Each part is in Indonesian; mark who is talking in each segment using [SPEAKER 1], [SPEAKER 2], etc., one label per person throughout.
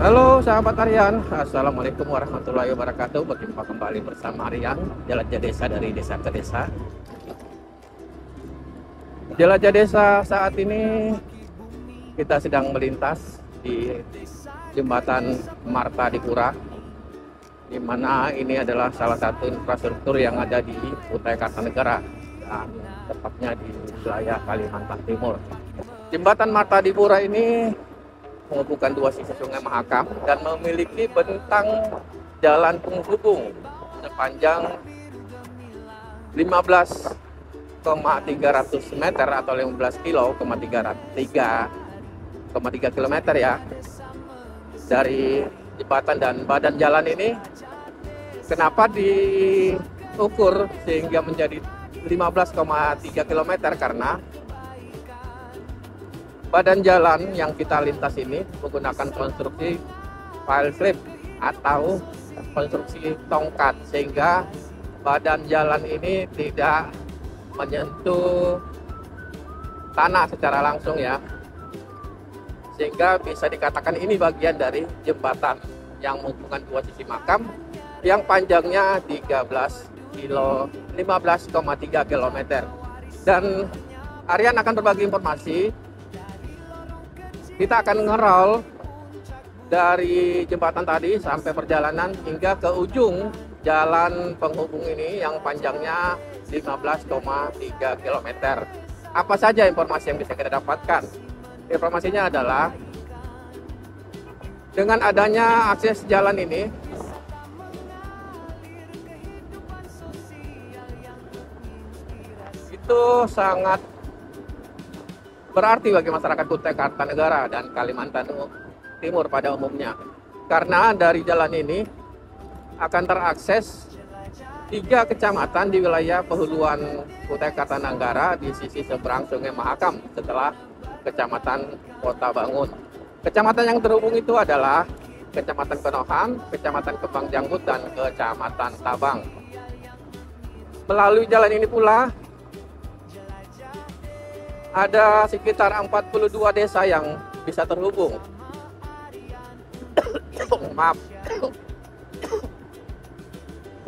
[SPEAKER 1] Halo sahabat Aryan, Assalamualaikum warahmatullahi wabarakatuh. Berjumpa kembali bersama Aryan, Jelajah Desa dari desa ke desa. Jelajah Desa saat ini kita sedang melintas di jembatan Marta di Pura, di mana ini adalah salah satu infrastruktur yang ada di Kutai Kartanegara dan tepatnya di wilayah Kalimantan Timur. Jembatan Marta di Pura ini menghubungkan dua sisi Sungai Mahakam dan memiliki bentang jalan penghubung sepanjang 15,300 meter atau 15,3 kilometer ya. Dari jembatan dan badan jalan ini kenapa diukur sehingga menjadi 15,3 kilometer, karena badan jalan yang kita lintas ini menggunakan konstruksi pile slip atau konstruksi tongkat, sehingga badan jalan ini tidak menyentuh tanah secara langsung ya, sehingga bisa dikatakan ini bagian dari jembatan yang menghubungkan dua sisi makam yang panjangnya 15,3 km. Dan Aryan akan berbagi informasi. Kita akan ngerol dari jembatan tadi sampai perjalanan hingga ke ujung jalan penghubung ini yang panjangnya 15,3 km. Apa saja informasi yang bisa kita dapatkan? Informasinya adalah dengan adanya akses jalan ini, itu sangat berarti bagi masyarakat Kutai Kartanegara dan Kalimantan Timur pada umumnya, karena dari jalan ini akan terakses 3 kecamatan di wilayah Pehuluan Kutai Kartanegara di sisi seberang Sungai Mahakam setelah Kecamatan Kota Bangun. Kecamatan yang terhubung itu adalah Kecamatan Kenohan, Kecamatan Kembang Janggut, dan Kecamatan Tabang. Melalui jalan ini pula ada sekitar 42 desa yang bisa terhubung. Maaf.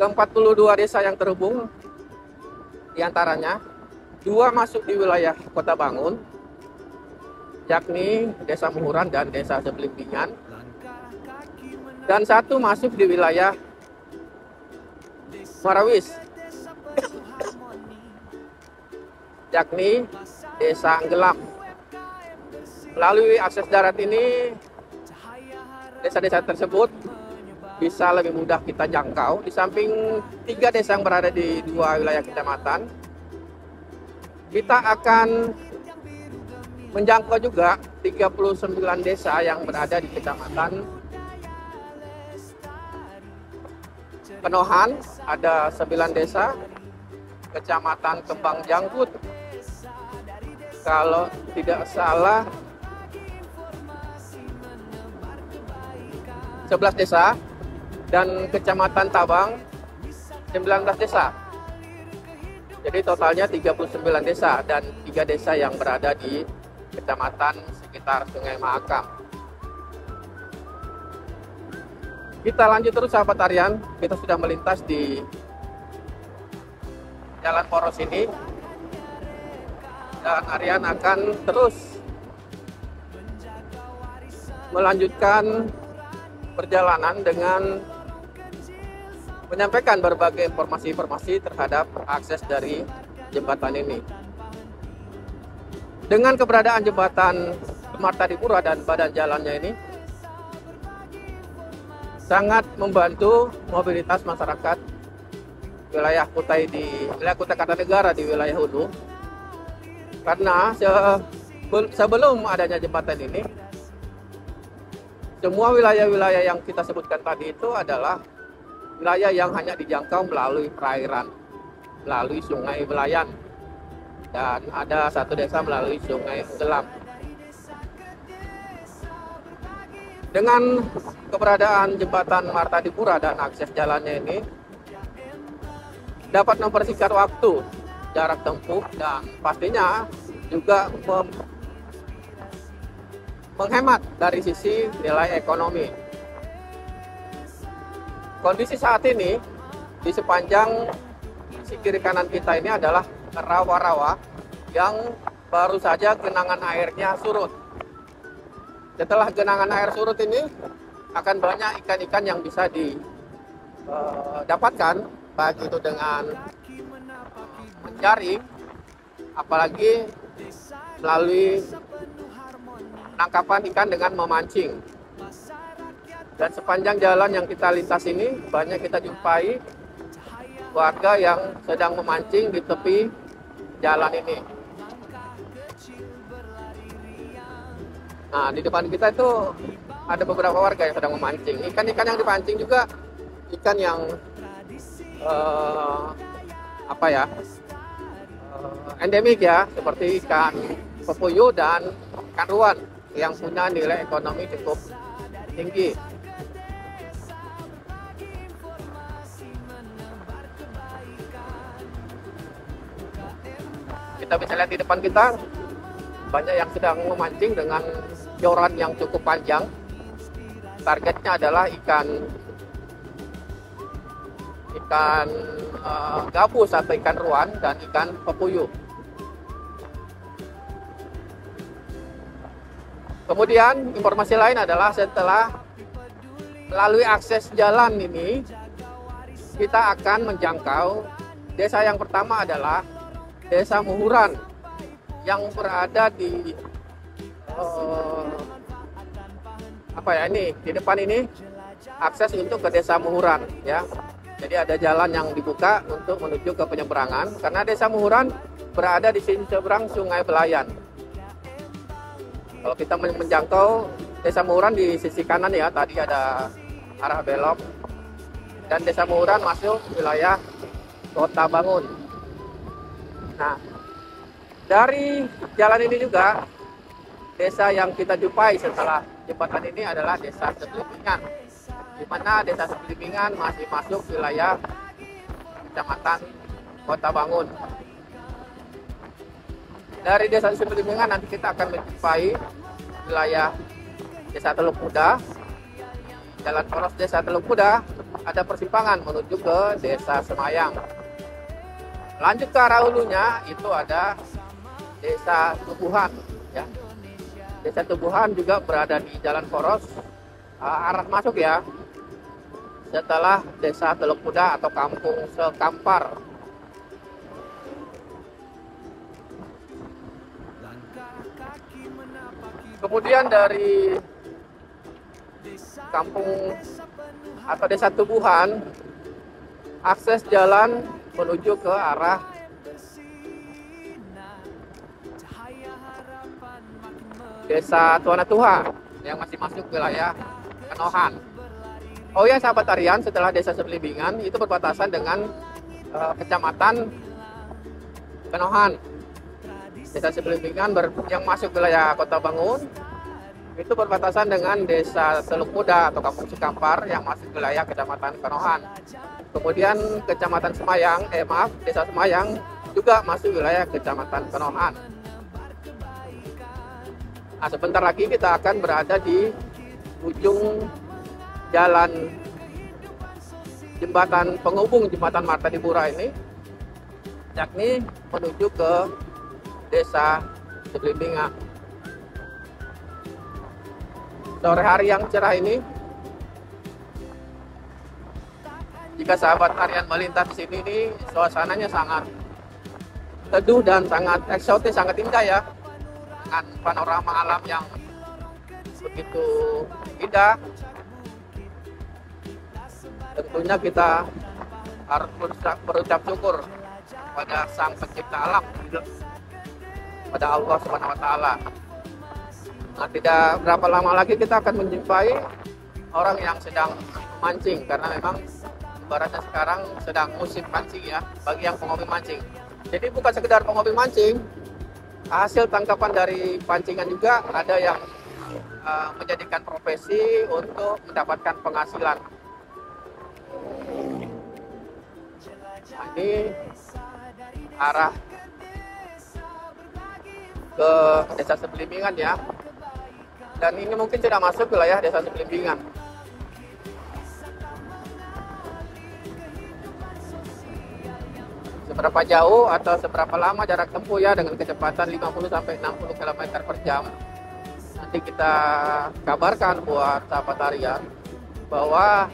[SPEAKER 1] Ke 42 desa yang terhubung, diantaranya 2 masuk di wilayah Kota Bangun, yakni Desa Muhuran dan Desa Sebelimbingan, dan 1 masuk di wilayah Marawis, yakni Desa Anggelam. Melalui akses darat ini, desa-desa tersebut bisa lebih mudah kita jangkau. Di samping 3 desa yang berada di 2 wilayah kecamatan, kita akan menjangkau juga 39 desa yang berada di Kecamatan Kenohan, ada 9 desa. Kecamatan Kembang Janggut, kalau tidak salah 11 desa, dan Kecamatan Tabang 19 desa. Jadi totalnya 39 desa dan 3 desa yang berada di kecamatan sekitar Sungai Mahakam. Kita lanjut terus sahabat Aryan, kita sudah melintas di jalan poros ini, dan Aryan akan terus melanjutkan perjalanan dengan menyampaikan berbagai informasi-informasi terhadap akses dari jembatan ini. Dengan keberadaan jembatan Marta di Pura dan badan jalannya ini sangat membantu mobilitas masyarakat wilayah Kutai Kartanegara di wilayah hulu, karena sebelum adanya jembatan ini, semua wilayah-wilayah yang kita sebutkan tadi itu adalah wilayah yang hanya dijangkau melalui perairan, melalui Sungai Belayan, dan ada 1 desa melalui Sungai Anggelam. Dengan keberadaan jembatan Marta di Pura dan akses jalannya ini dapat mempersingkat waktu, jarak tempuh, dan pastinya juga menghemat dari sisi nilai ekonomi. kondisi saat ini di sepanjang sisi kiri kanan kita ini adalah rawa-rawa yang baru saja genangan airnya surut. Setelah genangan air surut ini akan banyak ikan-ikan yang bisa didapatkan, baik itu dengan menjaring, apalagi melalui penangkapan ikan dengan memancing. Dan sepanjang jalan yang kita lintas ini banyak kita jumpai warga yang sedang memancing di tepi jalan ini. Nah, di depan kita itu ada beberapa warga yang sedang memancing. Ikan-ikan yang dipancing juga ikan yang endemik ya, seperti ikan pepuyuh dan ikan ruan yang punya nilai ekonomi cukup tinggi. Kita bisa lihat di depan kita banyak yang sedang memancing dengan joran yang cukup panjang. Targetnya adalah ikan gabus atau ikan ruan dan ikan pepuyuh. Kemudian informasi lain adalah setelah melalui akses jalan ini kita akan menjangkau desa yang pertama adalah Desa Muhuran yang berada di di depan ini akses untuk ke Desa Muhuran ya. Jadi ada jalan yang dibuka untuk menuju ke penyeberangan karena Desa Muhuran berada di sisi seberang Sungai Belayan. Kalau kita menjangkau Desa Muhuran di sisi kanan ya, tadi ada arah belok, dan Desa Muhuran masuk wilayah Kota Bangun. Nah, dari jalan ini juga desa yang kita jumpai setelah jembatan ini adalah Desa Sebelibingan, di mana Desa Sebelibingan masih masuk wilayah Kecamatan Kota Bangun. Dari Desa Sebelibingan nanti kita akan menjumpai wilayah Desa Teluk Muda. Jalan poros Desa Teluk Muda ada persimpangan menuju ke Desa Semayang. Lanjut ke arah hulunya itu ada Desa Tubuhan ya. Desa Tubuhan juga berada di jalan poros arah masuk ya. Setelah Desa Teluk Muda atau Kampung Sekampar. Kemudian dari kampung atau Desa Tubuhan, akses jalan menuju ke arah Desa Tuanatuha yang masih masuk wilayah Kenohan. Oh ya sahabat harian, setelah Desa Sebelibingan itu berbatasan dengan Kecamatan Kenohan. Desa Sebelibingan yang masuk wilayah Kota Bangun itu berbatasan dengan Desa Teluk Muda atau Kampung Sekampar yang masuk wilayah Kecamatan Kenohan. Kemudian Kecamatan Semayang, Desa Semayang juga masuk wilayah Kecamatan Kenohan. Nah, sebentar lagi kita akan berada di ujung jalan jembatan penghubung Jembatan Marta di Pura ini, yakni menuju ke Desa Sebelibingan. Sore hari yang cerah ini, jika sahabat harian melintas di sini, suasananya sangat teduh dan sangat eksotis, sangat indah ya, dengan panorama alam yang begitu indah. Tentunya kita harus berucap syukur pada Sang Pencipta alam, pada Allah Subhanahu wa Ta'ala. Nah, tidak berapa lama lagi kita akan menjumpai orang yang sedang mancing, karena memang ibaratnya sekarang sedang musim pancing ya, bagi yang penghobi mancing. Jadi bukan sekedar penghobi mancing, hasil tangkapan dari pancingan juga ada yang menjadikan profesi untuk mendapatkan penghasilan. Nah, ini arah ke Desa Sebelibingan ya. Dan ini mungkin tidak masuk wilayah Desa Sebelibingan. seberapa jauh atau seberapa lama jarak tempuh ya dengan kecepatan 50 sampai 60 km per jam. Nanti kita kabarkan buat sahabat harian bahwa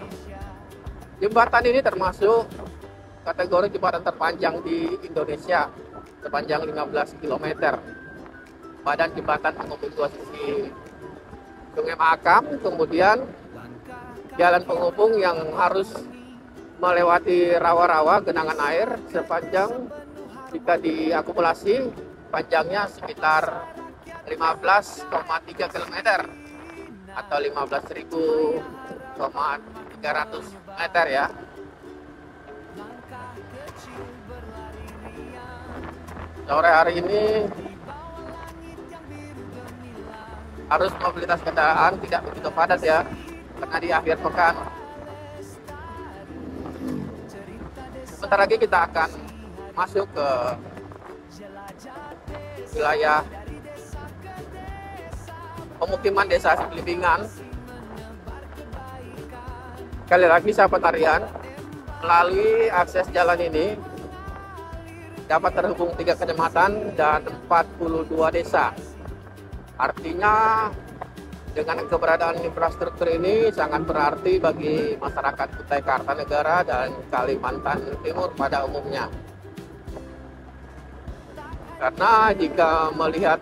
[SPEAKER 1] jembatan ini termasuk kategori jembatan terpanjang di Indonesia sepanjang 15 km. Badan jembatan menghubungi dua sisi Sungai Mahakam, kemudian jalan penghubung yang harus melewati rawa-rawa genangan air sepanjang, jika diakumulasi panjangnya sekitar 15,3 km atau 15.300 meter ya. Sore hari ini arus mobilitas kendaraan tidak begitu padat ya, karena di akhir pekan. Sebentar lagi kita akan masuk ke wilayah pemukiman desa Sipilibingan. Sekali lagi sahabat harian, melalui akses jalan ini dapat terhubung 3 kecamatan dan 42 desa. Artinya dengan keberadaan infrastruktur ini sangat berarti bagi masyarakat Kutai Kartanegara dan Kalimantan Timur pada umumnya. Karena jika melihat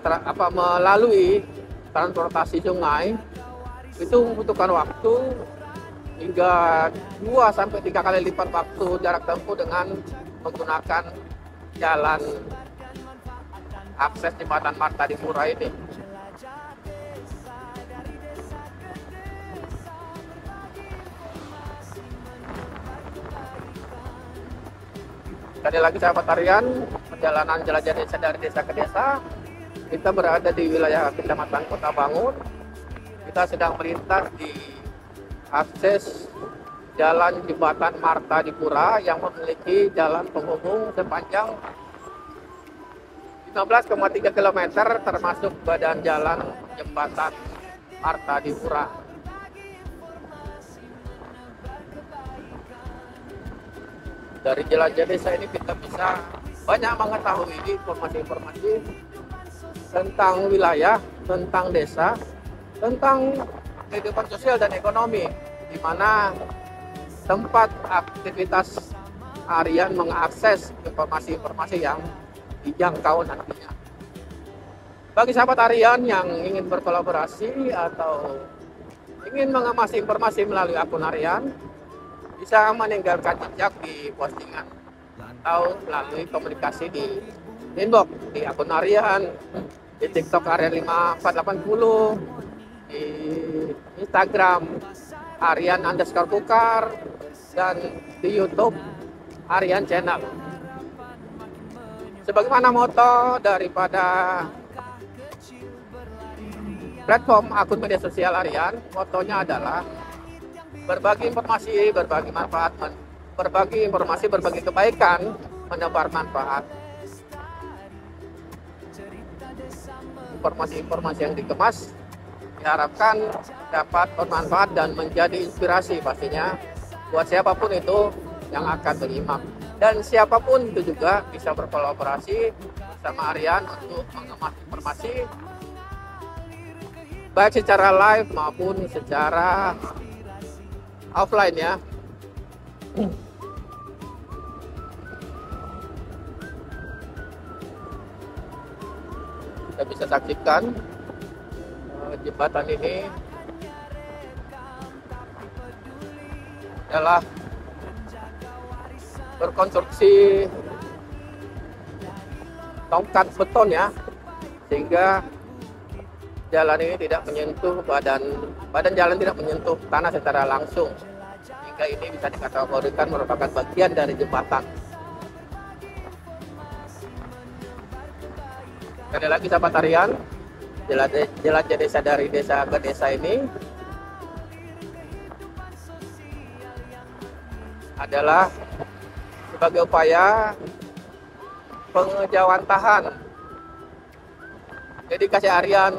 [SPEAKER 1] melalui transportasi sungai itu membutuhkan waktu hingga 2-3 kali lipat waktu jarak tempuh dengan menggunakan jalan akses jembatan Marta di Pura ini. Sekali lagi sahabat harian, perjalanan jelajah desa dari desa ke desa. Kita berada di wilayah Kecamatan Kota Bangun. Kita sedang melintas di akses jalan jembatan Marta di Pura yang memiliki jalan penghubung sepanjang 15,3 km termasuk badan jalan jembatan Marta di Pura. Dari jelajah desa ini kita bisa banyak mengetahui informasi-informasi tentang wilayah, tentang desa, tentang kehidupan sosial dan ekonomi, di mana tempat aktivitas harian mengakses informasi-informasi yang dijangkau nantinya. Bagi sahabat harian yang ingin berkolaborasi atau ingin mengemasi informasi melalui akun harian, bisa meninggalkan jejak di postingan atau melalui komunikasi di inbox di akun harian, di TikTok harian 5480, di Instagram harian_kukar, dan di YouTube harian channel. Sebagaimana moto daripada platform akun media sosial harian, motonya adalah berbagi informasi, berbagi manfaat, berbagi informasi, berbagi kebaikan, menebar manfaat. Informasi-informasi yang dikemas diharapkan dapat bermanfaat dan menjadi inspirasi pastinya buat siapapun itu yang akan menyimak. Dan siapapun itu juga bisa berkolaborasi bersama harian untuk mengemas informasi baik secara live maupun secara offline ya. Kita bisa saksikan jembatan ini adalah berkonstruksi tongkat beton ya, sehingga jalan ini tidak menyentuh badan jalan tidak menyentuh tanah secara langsung, sehingga ini bisa dikategorikan merupakan bagian dari jembatan. Sekali lagi sahabat harian, jelajah desa dari desa ke desa ini adalah sebagai upaya pengejawantahan dedikasi harian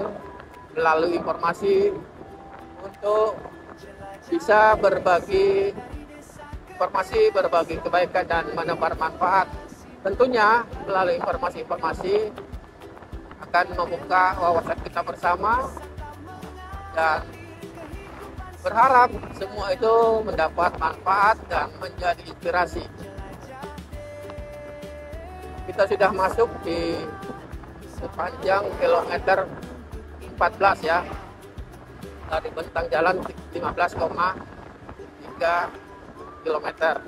[SPEAKER 1] melalui informasi untuk bisa berbagi informasi, berbagi kebaikan dan menebar manfaat Tentunya melalui informasi-informasi akan membuka wawasan kita bersama dan berharap semua itu mendapat manfaat dan menjadi inspirasi. Kita sudah masuk di sepanjang kilometer 14 ya, dari bentang jalan 15,3 kilometer.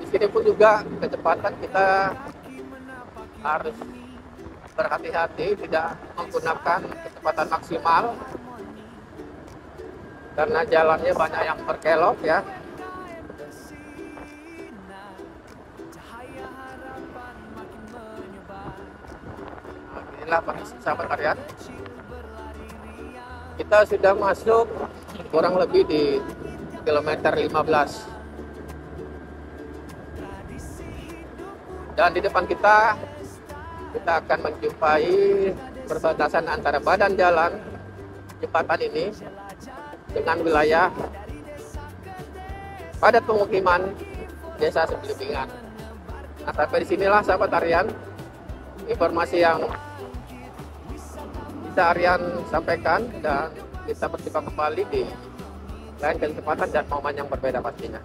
[SPEAKER 1] Di sini pun juga kecepatan kita harus berhati-hati, tidak menggunakan kecepatan maksimal karena jalannya banyak yang berkelok ya. Inilah sahabat harian, kita sudah masuk kurang lebih di kilometer 15 dan di depan kita akan menjumpai perbatasan antara badan jalan jembatan ini dengan wilayah padat pemukiman desa Sebelibingan. Nah, sampai di sinilah sahabat harian informasi yang bisa Aryan sampaikan, dan kita berjumpa kembali di lain kesempatan dan momen yang berbeda pastinya.